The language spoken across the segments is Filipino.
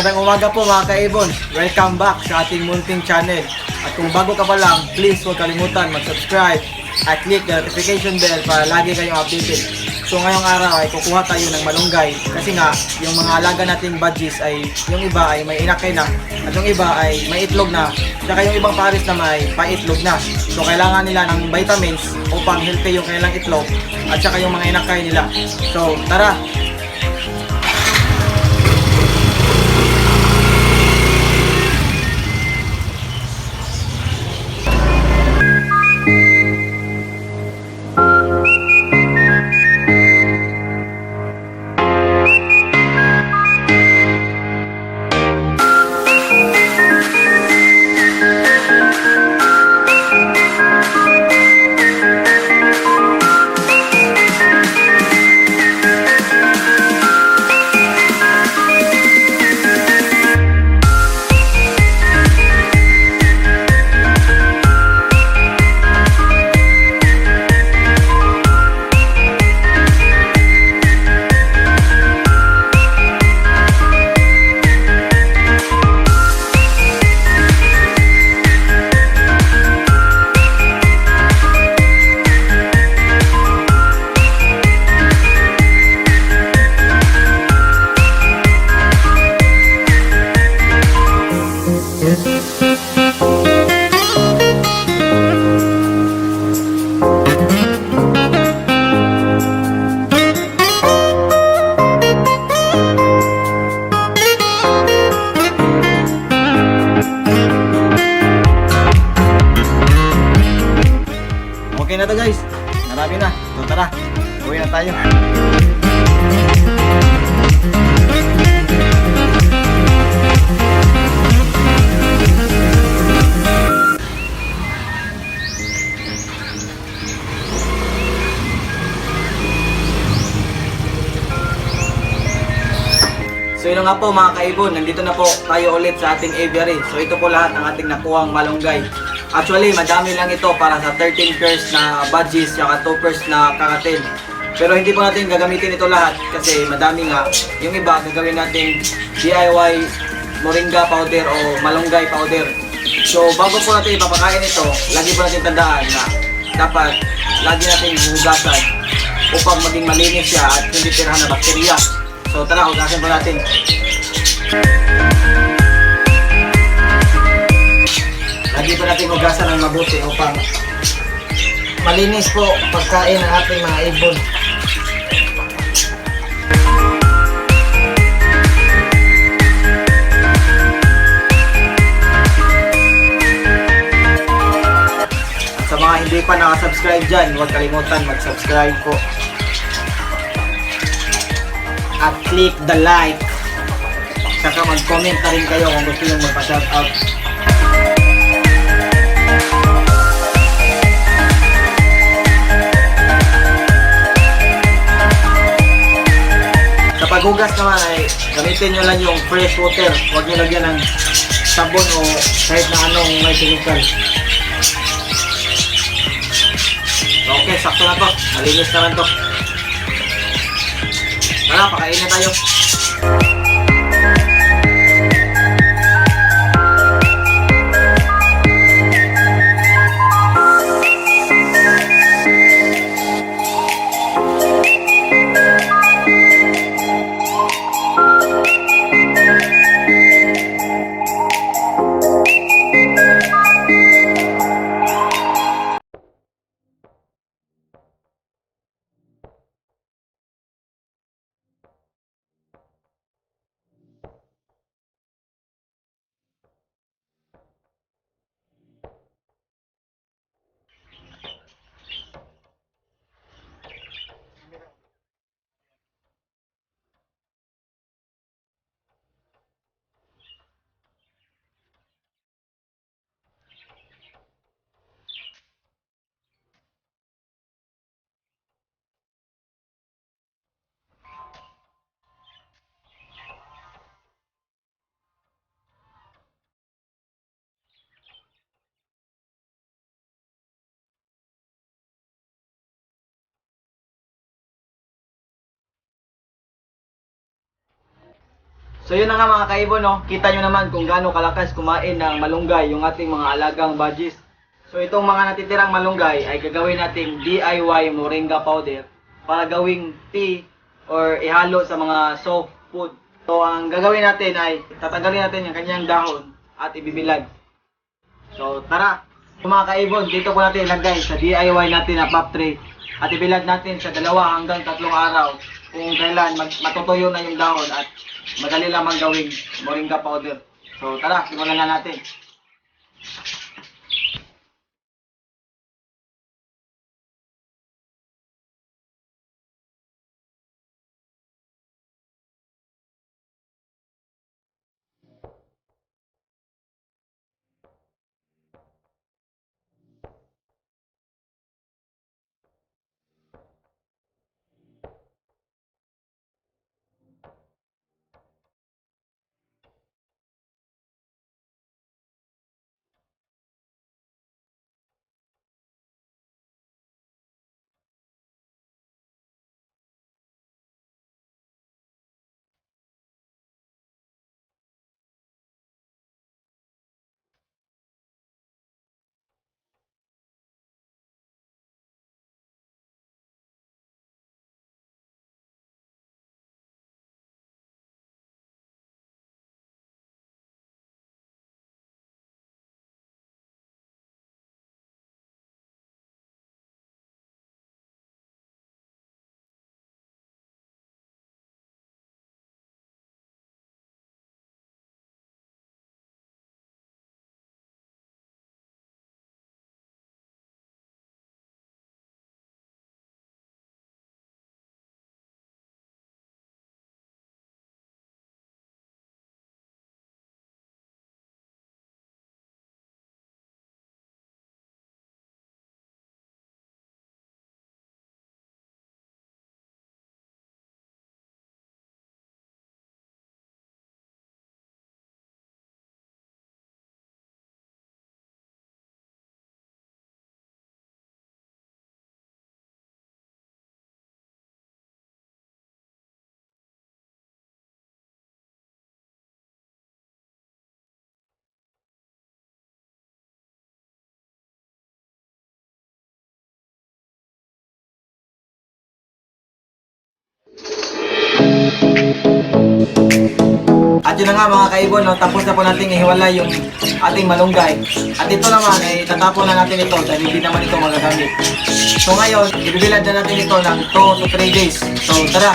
Magandang umaga po mga kaibon. Welcome back sa ating munting channel. At kung bago ka pa lang, please huwag kalimutan mag-subscribe at click the notification bell para lagi kayong updated. So ngayong araw ay kukuha tayo ng malunggay kasi nga yung mga alaga nating budgies ay yung iba ay may inakay na at yung iba ay may itlog na saka yung ibang pares na may paitlog na. So kailangan nila ng vitamins upang healthy yung kanilang itlog at saka yung mga inakay nila. So tara! Okay na to guys, marami na. So tara, uwi na tayo. So yun nga po mga kaibon, nandito na po tayo ulit sa ating aviary. So ito po lahat ng ating nakuhang malunggay. Actually, madami lang ito para sa 13 pairs na budgies at 2 pairs na kakatil. Pero hindi po natin gagamitin ito lahat kasi madami nga. Yung iba, gagawin natin DIY moringa powder o malunggay powder. So bago po natin ipapakain ito, lagi po natin tandaan na dapat lagi natin hugasan upang maging malinis siya at hindi tirahan na bakterya. So tara, hugasan po natin. Lagi po natin hugasan ng mabuti upang malinis po pagkain ng ating mga ibon. At sa mga hindi pa nakasubscribe dyan, huwag kalimutan mag-subscribe po. At click the like. Saka mag-comment na rin kayo kung gusto nyo magpa-shoutout. Sa paghugas naman ay gamitin nyo lang yung fresh water. Huwag nyo lagyan ng sabon o kahit na anong may chemical. Okay, sakto na to. Malinis naman to. Tara, pakain na tayo. So yun na nga mga kaibon, no? Kita nyo naman kung gaano kalakas kumain ng malunggay yung ating mga alagang budgies. So itong mga natitirang malunggay ay gagawin nating DIY moringa powder para gawing tea or ihalo sa mga soft food. So ang gagawin natin ay tatanggalin natin yung kanyang dahon at ibibilad. So tara, mga kaibon, dito po natin ilagay sa DIY natin na pop tray at ibilad natin sa 2 hanggang 3 araw kung kailan matutuyo na yung dahon at madali lamang gawing moringa powder. So tara, simulan na natin. At yun na nga mga kaibon, no? Tapos na po natin ihiwalay yung ating malunggay. At ito naman ay tatapon na natin ito dahil hindi naman ito magagamit. So ngayon, ibibilad na natin ito ng 2 to 3 days. So tara!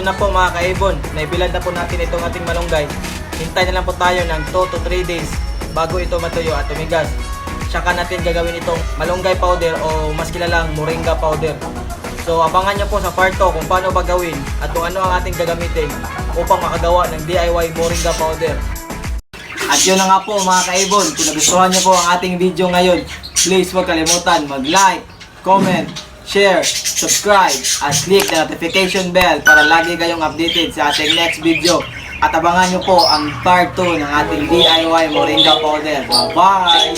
Na po mga kaibon, naibilad na po natin itong ating malunggay. Hintay na lang po tayo ng 2 to 3 days bago ito matuyo at tumigas. Tsaka natin gagawin itong malunggay powder o mas kilalang moringa powder. So abangan nyo po sa part 2 kung paano ba gawin at kung ano ang ating gagamitin upang makagawa ng DIY moringa powder. At yun na nga po mga kaibon, kung nagustuhan nyo po ang ating video ngayon, please huwag kalimutan mag-like, comment, share, subscribe, at click the notification bell para lagi kayong updated sa ating next video. At abangan nyo po ang part 2 ng ating DIY moringa powder. Bye!